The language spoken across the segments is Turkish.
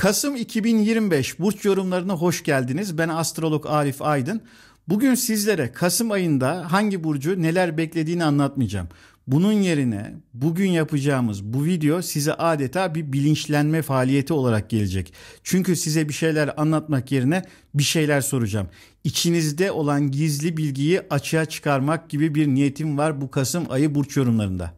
Kasım 2025 burç yorumlarına hoş geldiniz. Ben astrolog Arif Aydın. Bugün sizlere Kasım ayında hangi burcu neler beklediğini anlatmayacağım. Bunun yerine bugün yapacağımız bu video size adeta bir bilinçlenme faaliyeti olarak gelecek. Çünkü size bir şeyler anlatmak yerine bir şeyler soracağım. İçinizde olan gizli bilgiyi açığa çıkarmak gibi bir niyetim var bu Kasım ayı burç yorumlarında.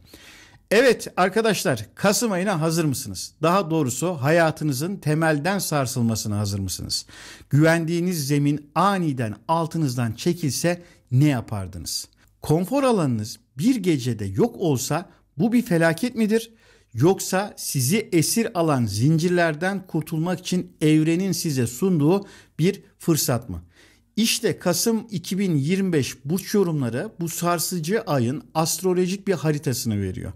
Evet arkadaşlar, Kasım ayına hazır mısınız? Daha doğrusu hayatınızın temelden sarsılmasına hazır mısınız? Güvendiğiniz zemin aniden altınızdan çekilse ne yapardınız? Konfor alanınız bir gecede yok olsa bu bir felaket midir? Yoksa sizi esir alan zincirlerden kurtulmak için evrenin size sunduğu bir fırsat mı? İşte Kasım 2025 burç yorumları bu sarsıcı ayın astrolojik bir haritasını veriyor.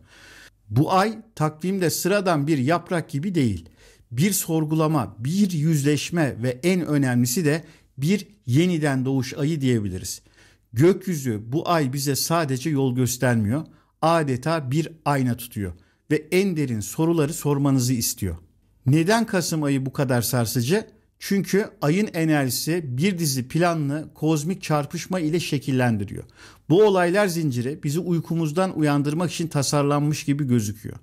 Bu ay takvimde sıradan bir yaprak gibi değil. Bir sorgulama, bir yüzleşme ve en önemlisi de bir yeniden doğuş ayı diyebiliriz. Gökyüzü bu ay bize sadece yol göstermiyor, adeta bir ayna tutuyor ve en derin soruları sormanızı istiyor. Neden Kasım ayı bu kadar sarsıcı? Çünkü ayın enerjisi bir dizi planlı kozmik çarpışma ile şekillendiriyor. Bu olaylar zinciri bizi uykumuzdan uyandırmak için tasarlanmış gibi gözüküyor.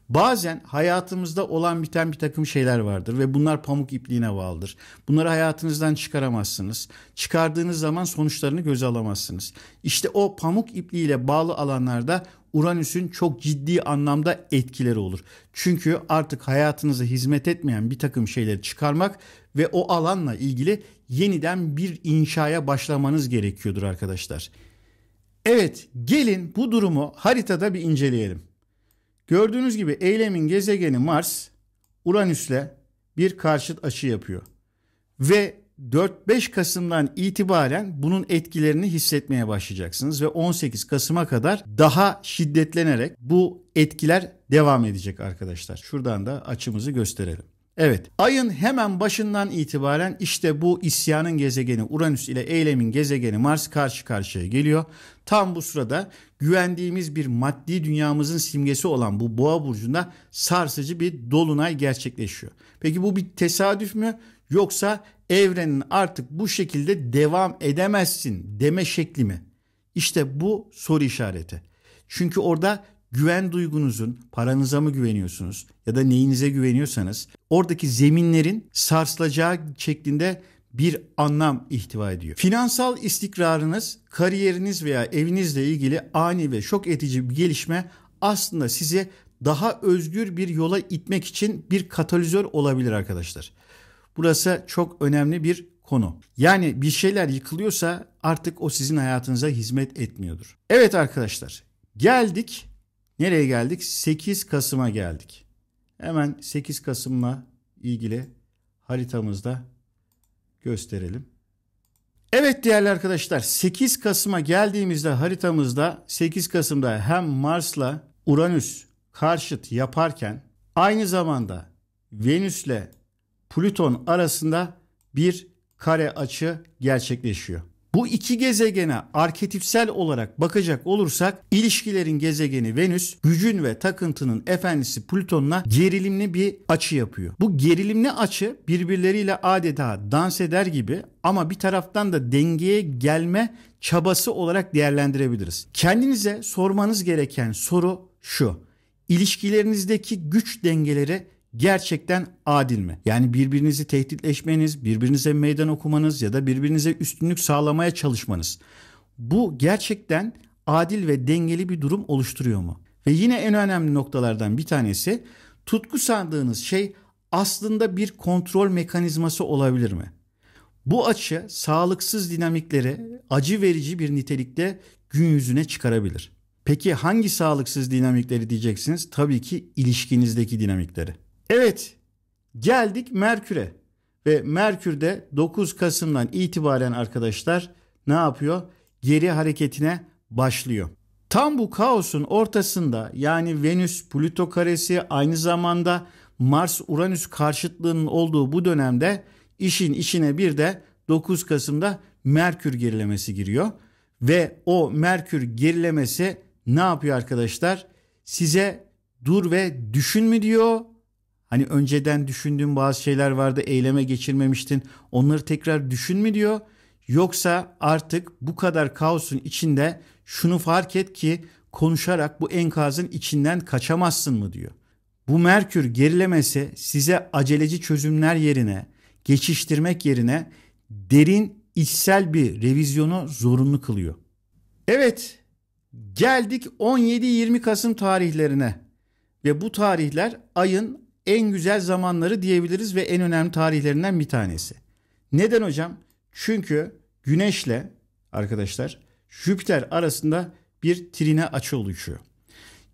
Bazen hayatımızda olan biten bir takım şeyler vardır ve bunlar pamuk ipliğine bağlıdır. Bunları hayatınızdan çıkaramazsınız. Çıkardığınız zaman sonuçlarını göze alamazsınız. İşte o pamuk ipliğiyle bağlı alanlarda Uranüs'ün çok ciddi anlamda etkileri olur. Çünkü artık hayatınıza hizmet etmeyen bir takım şeyleri çıkarmak ve o alanla ilgili yeniden bir inşaya başlamanız gerekiyordur arkadaşlar. Evet, gelin bu durumu haritada bir inceleyelim. Gördüğünüz gibi eylemin gezegeni Mars, Uranüs'le bir karşıt açı yapıyor. Ve 4-5 Kasım'dan itibaren bunun etkilerini hissetmeye başlayacaksınız ve 18 Kasım'a kadar daha şiddetlenerek bu etkiler devam edecek arkadaşlar. Şuradan da açımızı gösterelim. Evet, ayın hemen başından itibaren işte bu isyanın gezegeni Uranüs ile eylemin gezegeni Mars karşı karşıya geliyor. Tam bu sırada güvendiğimiz bir maddi dünyamızın simgesi olan bu Boğa burcunda sarsıcı bir dolunay gerçekleşiyor. Peki bu bir tesadüf mü yoksa evrenin artık bu şekilde devam edemezsin deme şekli mi? İşte bu soru işareti. Çünkü orada güven duygunuzun, paranıza mı güveniyorsunuz ya da neyinize güveniyorsanız oradaki zeminlerin sarsılacağı şeklinde bir anlam ihtiva ediyor. Finansal istikrarınız, kariyeriniz veya evinizle ilgili ani ve şok edici bir gelişme aslında sizi daha özgür bir yola itmek için bir katalizör olabilir arkadaşlar. Burası çok önemli bir konu. Yani bir şeyler yıkılıyorsa artık o sizin hayatınıza hizmet etmiyordur. Evet arkadaşlar, geldik. Nereye geldik? 8 Kasım'a geldik. Hemen 8 Kasım'la ilgili haritamızda gösterelim. Evet değerli arkadaşlar, 8 Kasım'a geldiğimizde haritamızda 8 Kasım'da hem Mars'la Uranüs karşıt yaparken aynı zamanda Venüs'le Plüton arasında bir kare açı gerçekleşiyor. Bu iki gezegene arketipsel olarak bakacak olursak ilişkilerin gezegeni Venüs, gücün ve takıntının efendisi Plüton'la gerilimli bir açı yapıyor. Bu gerilimli açı birbirleriyle adeta dans eder gibi ama bir taraftan da dengeye gelme çabası olarak değerlendirebiliriz. Kendinize sormanız gereken soru şu: İlişkilerinizdeki güç dengeleri gerçekten adil mi? Yani birbirinizi tehditleşmeniz, birbirinize meydan okumanız ya da birbirinize üstünlük sağlamaya çalışmanız. Bu gerçekten adil ve dengeli bir durum oluşturuyor mu? Ve yine en önemli noktalardan bir tanesi, tutku sandığınız şey aslında bir kontrol mekanizması olabilir mi? Bu açı sağlıksız dinamikleri acı verici bir nitelikte gün yüzüne çıkarabilir. Peki hangi sağlıksız dinamikleri diyeceksiniz? Tabii ki ilişkinizdeki dinamikleri. Evet, geldik Merkür'e ve Merkür'de 9 Kasım'dan itibaren arkadaşlar ne yapıyor? Geri hareketine başlıyor. Tam bu kaosun ortasında, yani Venüs Plüto karesi aynı zamanda Mars Uranüs karşıtlığının olduğu bu dönemde işin içine bir de 9 Kasım'da Merkür gerilemesi giriyor ve o Merkür gerilemesi ne yapıyor arkadaşlar? Size dur ve düşün mü diyor? Hani önceden düşündüğün bazı şeyler vardı, eyleme geçirmemiştin. Onları tekrar düşün mü diyor? Yoksa artık bu kadar kaosun içinde şunu fark et ki konuşarak bu enkazın içinden kaçamazsın mı diyor. Bu Merkür gerilemesi size aceleci çözümler yerine, geçiştirmek yerine derin içsel bir revizyonu zorunlu kılıyor. Evet, geldik 17-20 Kasım tarihlerine ve bu tarihler ayın en güzel zamanları diyebiliriz ve en önemli tarihlerinden bir tanesi. Neden hocam? Çünkü Güneş'le arkadaşlar Jüpiter arasında bir trine açı oluşuyor.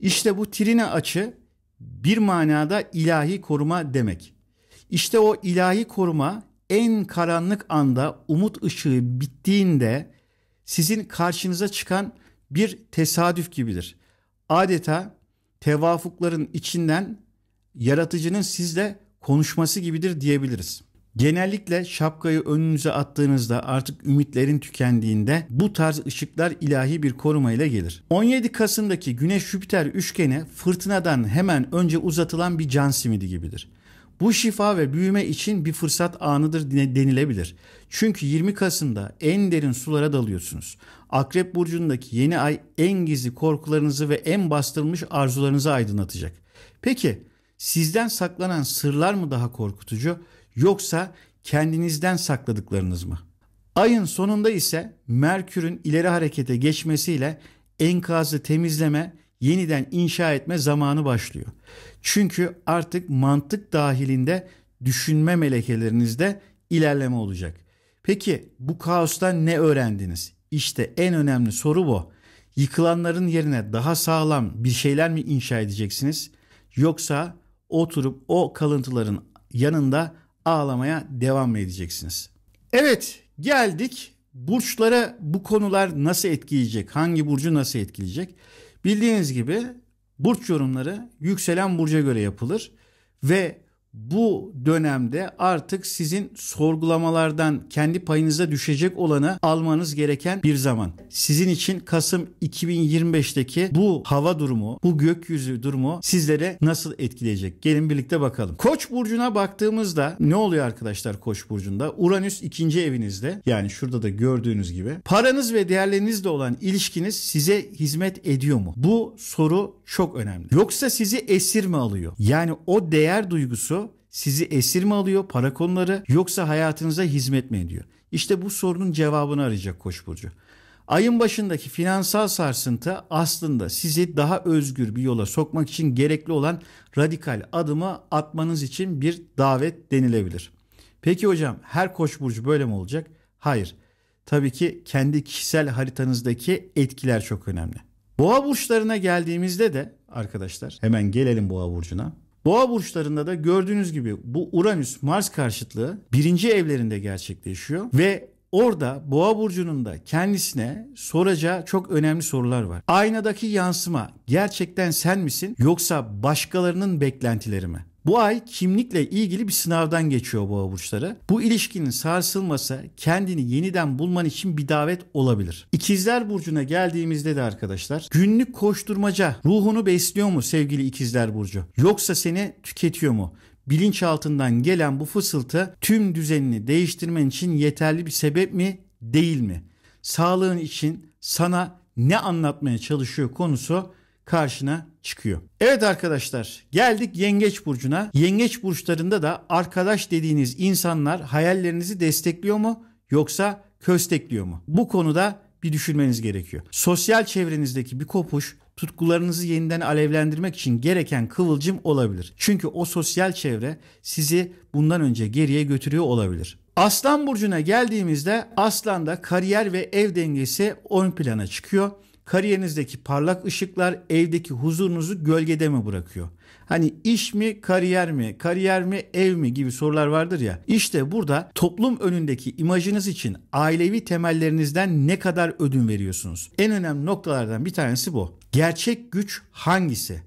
İşte bu trine açı bir manada ilahi koruma demek. İşte o ilahi koruma en karanlık anda umut ışığı bittiğinde sizin karşınıza çıkan bir tesadüf gibidir. Adeta tevafukların içinden yaratıcının sizle konuşması gibidir diyebiliriz. Genellikle şapkayı önünüze attığınızda artık ümitlerin tükendiğinde bu tarz ışıklar ilahi bir korumayla gelir. 17 Kasım'daki Güneş-Jüpiter üçgeni fırtınadan hemen önce uzatılan bir can simidi gibidir. Bu şifa ve büyüme için bir fırsat anıdır denilebilir. Çünkü 20 Kasım'da en derin sulara dalıyorsunuz. Akrep burcundaki yeni ay en gizli korkularınızı ve en bastırılmış arzularınızı aydınlatacak. Peki sizden saklanan sırlar mı daha korkutucu yoksa kendinizden sakladıklarınız mı? Ayın sonunda ise Merkür'ün ileri harekete geçmesiyle enkazı temizleme, yeniden inşa etme zamanı başlıyor. Çünkü artık mantık dahilinde düşünme melekelerinizde ilerleme olacak. Peki bu kaostan ne öğrendiniz? İşte en önemli soru bu. Yıkılanların yerine daha sağlam bir şeyler mi inşa edeceksiniz? Yoksa oturup o kalıntıların yanında ağlamaya devam mı edeceksiniz? Evet, geldik burçlara. Bu konular nasıl etkileyecek? Hangi burcu nasıl etkileyecek? Bildiğiniz gibi burç yorumları yükselen burca göre yapılır ve bu dönemde artık sizin sorgulamalardan kendi payınıza düşecek olanı almanız gereken bir zaman. Sizin için Kasım 2025'teki bu hava durumu, bu gökyüzü durumu sizlere nasıl etkileyecek? Gelin birlikte bakalım. Koç burcuna baktığımızda ne oluyor arkadaşlar Koç burcunda? Uranüs 2. evinizde, yani şurada da gördüğünüz gibi. Paranız ve değerlerinizle olan ilişkiniz size hizmet ediyor mu? Bu soru çok önemli. Yoksa sizi esir mi alıyor? Yani o değer duygusu sizi esir mi alıyor, para konuları, yoksa hayatınıza hizmet mi ediyor? İşte bu sorunun cevabını arayacak Koç burcu. Ayın başındaki finansal sarsıntı aslında sizi daha özgür bir yola sokmak için gerekli olan radikal adımı atmanız için bir davet denilebilir. Peki hocam, her Koç burcu böyle mi olacak? Hayır. Tabii ki kendi kişisel haritanızdaki etkiler çok önemli. Boğa burçlarına geldiğimizde de arkadaşlar, hemen gelelim Boğa burcuna. Boğa burçlarında da gördüğünüz gibi bu Uranüs-Mars karşıtlığı 1. evlerinde gerçekleşiyor ve orada Boğa burcunun da kendisine soracağı çok önemli sorular var. Aynadaki yansıma gerçekten sen misin yoksa başkalarının beklentileri mi? Bu ay kimlikle ilgili bir sınavdan geçiyor Boğa burçları. Bu ilişkinin sarsılması kendini yeniden bulman için bir davet olabilir. İkizler burcuna geldiğimizde de arkadaşlar, günlük koşturmaca ruhunu besliyor mu sevgili İkizler burcu? Yoksa seni tüketiyor mu? Bilinçaltından gelen bu fısıltı tüm düzenini değiştirmen için yeterli bir sebep mi, değil mi? Sağlığın için sana ne anlatmaya çalışıyor konusu karşına çıkıyor. Evet arkadaşlar, geldik Yengeç burcuna. Yengeç burçlarında da arkadaş dediğiniz insanlar hayallerinizi destekliyor mu yoksa köstekliyor mu? Bu konuda bir düşünmeniz gerekiyor. Sosyal çevrenizdeki bir kopuş tutkularınızı yeniden alevlendirmek için gereken kıvılcım olabilir. Çünkü o sosyal çevre sizi bundan önce geriye götürüyor olabilir. Aslan burcuna geldiğimizde Aslan'da kariyer ve ev dengesi ön plana çıkıyor. Kariyerinizdeki parlak ışıklar evdeki huzurunuzu gölgede mi bırakıyor? Hani iş mi, kariyer mi, ev mi gibi sorular vardır ya. İşte burada toplum önündeki imajınız için ailevi temellerinizden ne kadar ödün veriyorsunuz? En önemli noktalardan bir tanesi bu. Gerçek güç hangisi?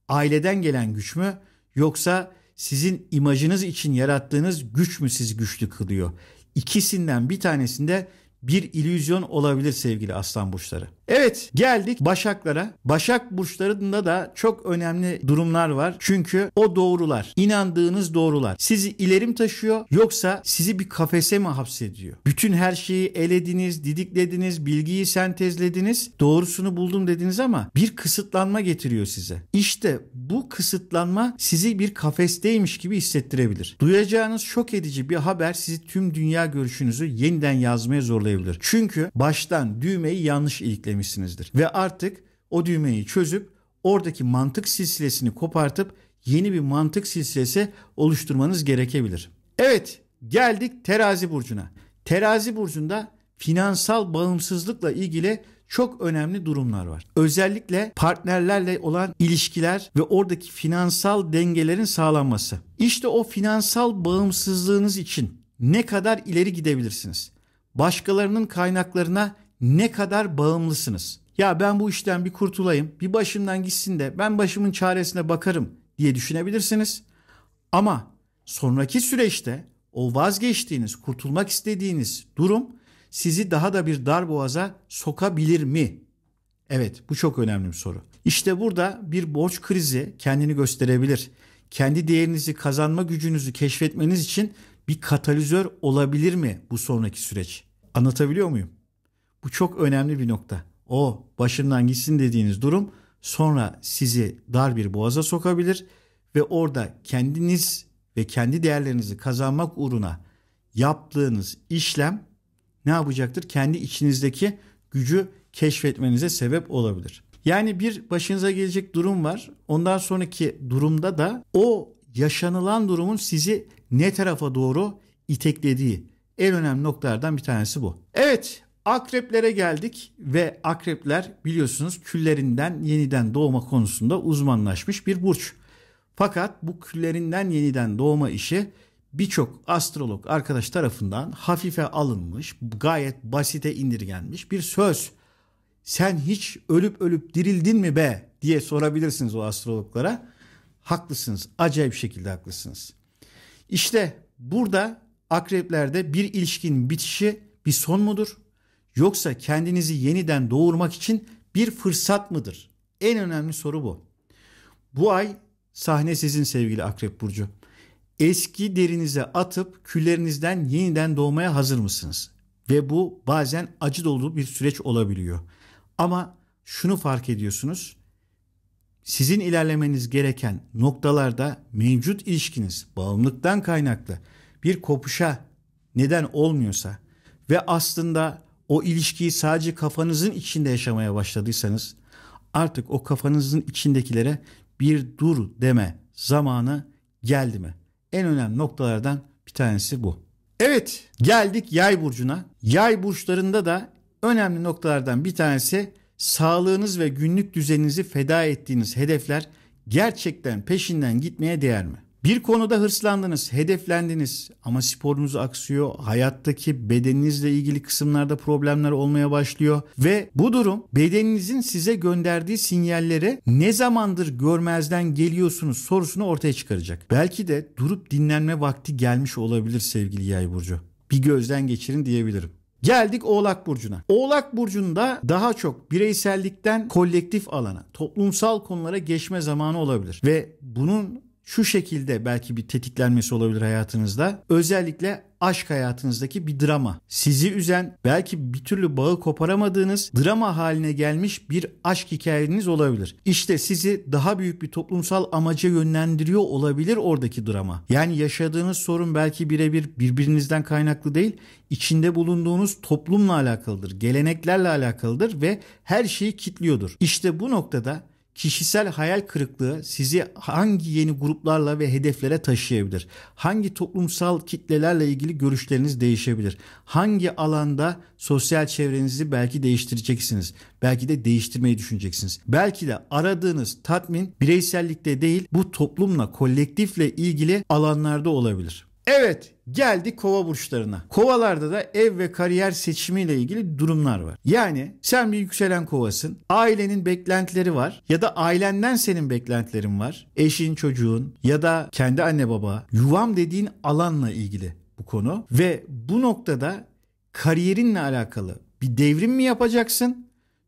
Aileden gelen güç mü yoksa sizin imajınız için yarattığınız güç mü sizi güçlü kılıyor? İkisinden bir tanesinde bir illüzyon olabilir sevgili aslan burçları. Evet, geldik Başaklara. Başak burçlarında da çok önemli durumlar var. Çünkü o doğrular, inandığınız doğrular sizi ileri mi taşıyor yoksa sizi bir kafese mi hapsediyor? Bütün her şeyi elediniz, didiklediniz, bilgiyi sentezlediniz, doğrusunu buldum dediniz ama bir kısıtlanma getiriyor size. İşte bu kısıtlanma sizi bir kafesteymiş gibi hissettirebilir. Duyacağınız şok edici bir haber sizi tüm dünya görüşünüzü yeniden yazmaya zorlayabilir. Çünkü baştan düğmeyi yanlış iliklemişsinizdir ve artık o düğmeyi çözüp oradaki mantık silsilesini kopartıp yeni bir mantık silsilesi oluşturmanız gerekebilir. Evet, geldik Terazi burcuna. Terazi burcunda finansal bağımsızlıkla ilgili çok önemli durumlar var. Özellikle partnerlerle olan ilişkiler ve oradaki finansal dengelerin sağlanması. İşte o finansal bağımsızlığınız için ne kadar ileri gidebilirsiniz? Başkalarının kaynaklarına ne kadar bağımlısınız? Ya ben bu işten bir kurtulayım, bir başımdan gitsin de ben başımın çaresine bakarım diye düşünebilirsiniz. Ama sonraki süreçte o vazgeçtiğiniz, kurtulmak istediğiniz durum sizi daha da bir darboğaza sokabilir mi? Evet, bu çok önemli bir soru. İşte burada bir borç krizi kendini gösterebilir. Kendi değerinizi, kazanma gücünüzü keşfetmeniz için bir katalizör olabilir mi bu sonraki süreç? Anlatabiliyor muyum? Bu çok önemli bir nokta. O başından gitsin dediğiniz durum sonra sizi dar bir boğaza sokabilir ve orada kendiniz ve kendi değerlerinizi kazanmak uğruna yaptığınız işlem ne yapacaktır? Kendi içinizdeki gücü keşfetmenize sebep olabilir. Yani bir başınıza gelecek durum var. Ondan sonraki durumda da o yaşanılan durumun sizi ne tarafa doğru iteklediği en önemli noktalardan bir tanesi bu. Evet, akreplere geldik ve akrepler biliyorsunuz küllerinden yeniden doğma konusunda uzmanlaşmış bir burç. Fakat bu küllerinden yeniden doğma işi birçok astrolog arkadaş tarafından hafife alınmış, gayet basite indirgenmiş bir söz. Sen hiç ölüp ölüp dirildin mi be diye sorabilirsiniz o astrologlara. Haklısınız, acayip şekilde haklısınız. İşte burada akreplerde bir ilişkinin bitişi bir son mudur? Yoksa kendinizi yeniden doğurmak için bir fırsat mıdır? En önemli soru bu. Bu ay sahne sizin sevgili Akrep Burcu. Eski derinize atıp küllerinizden yeniden doğmaya hazır mısınız? Ve bu bazen acı dolu bir süreç olabiliyor. Ama şunu fark ediyorsunuz. Sizin ilerlemeniz gereken noktalarda mevcut ilişkiniz bağımlılıktan kaynaklı bir kopuşa neden olmuyorsa ve aslında o ilişkiyi sadece kafanızın içinde yaşamaya başladıysanız artık o kafanızın içindekilere bir dur deme zamanı geldi mi? En önemli noktalardan bir tanesi bu. Evet, geldik Yay burcuna. Yay burçlarında da önemli noktalardan bir tanesi sağlığınız ve günlük düzeninizi feda ettiğiniz hedefler gerçekten peşinden gitmeye değer mi? Bir konuda hırslandınız, hedeflendiniz ama sporunuz aksıyor, hayattaki bedeninizle ilgili kısımlarda problemler olmaya başlıyor ve bu durum bedeninizin size gönderdiği sinyalleri ne zamandır görmezden geliyorsunuz sorusunu ortaya çıkaracak. Belki de durup dinlenme vakti gelmiş olabilir sevgili Yay burcu. Bir gözden geçirin diyebilirim. Geldik Oğlak burcuna. Oğlak burcunda daha çok bireysellikten kolektif alana, toplumsal konulara geçme zamanı olabilir ve bunun şu şekilde belki bir tetiklenmesi olabilir hayatınızda. Özellikle aşk hayatınızdaki bir drama. Sizi üzen, belki bir türlü bağı koparamadığınız drama haline gelmiş bir aşk hikayeniz olabilir. İşte sizi daha büyük bir toplumsal amaca yönlendiriyor olabilir oradaki drama. Yani yaşadığınız sorun belki birebir birbirinizden kaynaklı değil, içinde bulunduğunuz toplumla alakalıdır, geleneklerle alakalıdır ve her şeyi kilitliyordur. İşte bu noktada kişisel hayal kırıklığı sizi hangi yeni gruplarla ve hedeflere taşıyabilir? Hangi toplumsal kitlelerle ilgili görüşleriniz değişebilir? Hangi alanda sosyal çevrenizi belki değiştireceksiniz? Belki de değiştirmeyi düşüneceksiniz. Belki de aradığınız tatmin bireysellikte değil, bu toplumla, kolektifle ilgili alanlarda olabilir. Evet, geldik Kova burçlarına. Kovalarda da ev ve kariyer seçimiyle ilgili durumlar var. Yani sen bir yükselen kovasın. Ailenin beklentileri var ya da ailenden senin beklentilerin var. Eşin, çocuğun ya da kendi anne baba, yuvam dediğin alanla ilgili bu konu. Ve bu noktada kariyerinle alakalı bir devrim mi yapacaksın?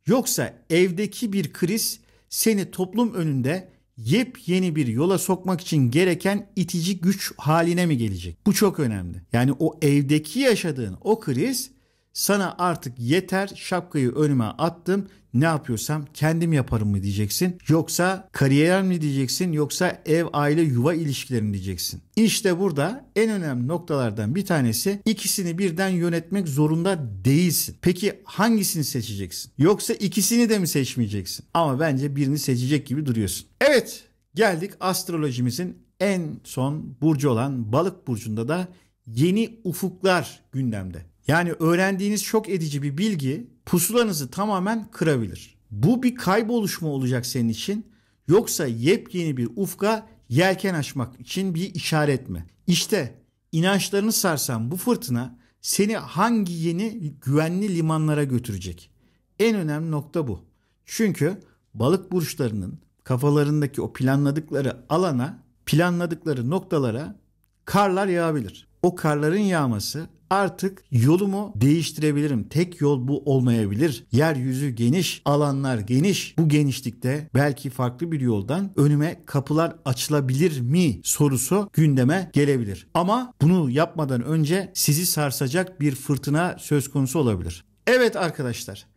Yoksa evdeki bir kriz seni toplum önünde yepyeni bir yola sokmak için gereken itici güç haline mi gelecek? Bu çok önemli. Yani o evdeki yaşadığın o kriz sana artık yeter, şapkayı önüme attım, ne yapıyorsam kendim yaparım mı diyeceksin? Yoksa kariyer mi diyeceksin? Yoksa ev, aile, yuva ilişkileri mi diyeceksin? İşte burada en önemli noktalardan bir tanesi, ikisini birden yönetmek zorunda değilsin. Peki hangisini seçeceksin? Yoksa ikisini de mi seçmeyeceksin? Ama bence birini seçecek gibi duruyorsun. Evet, geldik astrolojimizin en son burcu olan Balık burcunda da yeni ufuklar gündemde. Yani öğrendiğiniz şok edici bir bilgi pusulanızı tamamen kırabilir. Bu bir kayboluş mu olacak senin için, yoksa yepyeni bir ufka yelken açmak için bir işaret mi? İşte inançlarını sarsan bu fırtına seni hangi yeni güvenli limanlara götürecek? En önemli nokta bu. Çünkü balık burçlarının kafalarındaki o planladıkları alana, planladıkları noktalara karlar yağabilir. O karların yağması artık yolumu değiştirebilirim. Tek yol bu olmayabilir. Yeryüzü geniş, alanlar geniş. Bu genişlikte belki farklı bir yoldan önüme kapılar açılabilir mi sorusu gündeme gelebilir. Ama bunu yapmadan önce sizi sarsacak bir fırtına söz konusu olabilir. Evet arkadaşlar,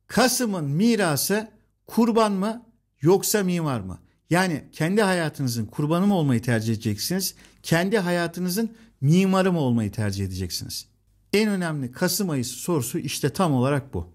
Kasım'ın mirası kurban mı yoksa mimar mı? Yani kendi hayatınızın kurbanı mı olmayı tercih edeceksiniz? Kendi hayatınızın mimarı mı olmayı tercih edeceksiniz? En önemli Kasım ayı sorusu işte tam olarak bu.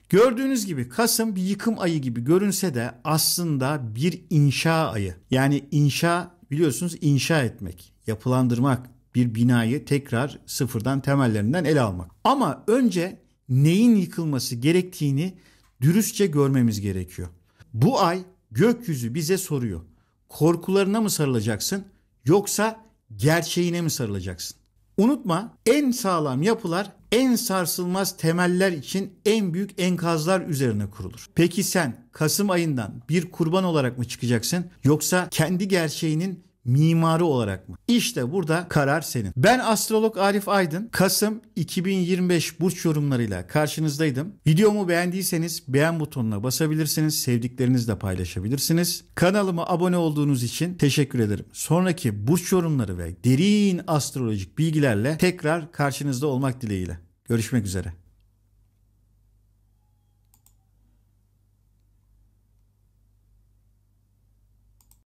Gördüğünüz gibi Kasım bir yıkım ayı gibi görünse de aslında bir inşa ayı. Yani inşa, biliyorsunuz, inşa etmek, yapılandırmak, bir binayı tekrar sıfırdan temellerinden ele almak. Ama önce neyin yıkılması gerektiğini dürüstçe görmemiz gerekiyor. Bu ay gökyüzü bize soruyor. Korkularına mı sarılacaksın yoksa gerçeğine mi sarılacaksın? Unutma, en sağlam yapılar en sarsılmaz temeller için en büyük enkazlar üzerine kurulur. Peki sen Kasım ayından bir kurban olarak mı çıkacaksın yoksa kendi gerçeğinin mimarı olarak mı? İşte burada karar senin. Ben astrolog Arif Aydın. Kasım 2025 burç yorumlarıyla karşınızdaydım. Videomu beğendiyseniz beğen butonuna basabilirsiniz. Sevdiklerinizle paylaşabilirsiniz. Kanalıma abone olduğunuz için teşekkür ederim. Sonraki burç yorumları ve derin astrolojik bilgilerle tekrar karşınızda olmak dileğiyle. Görüşmek üzere.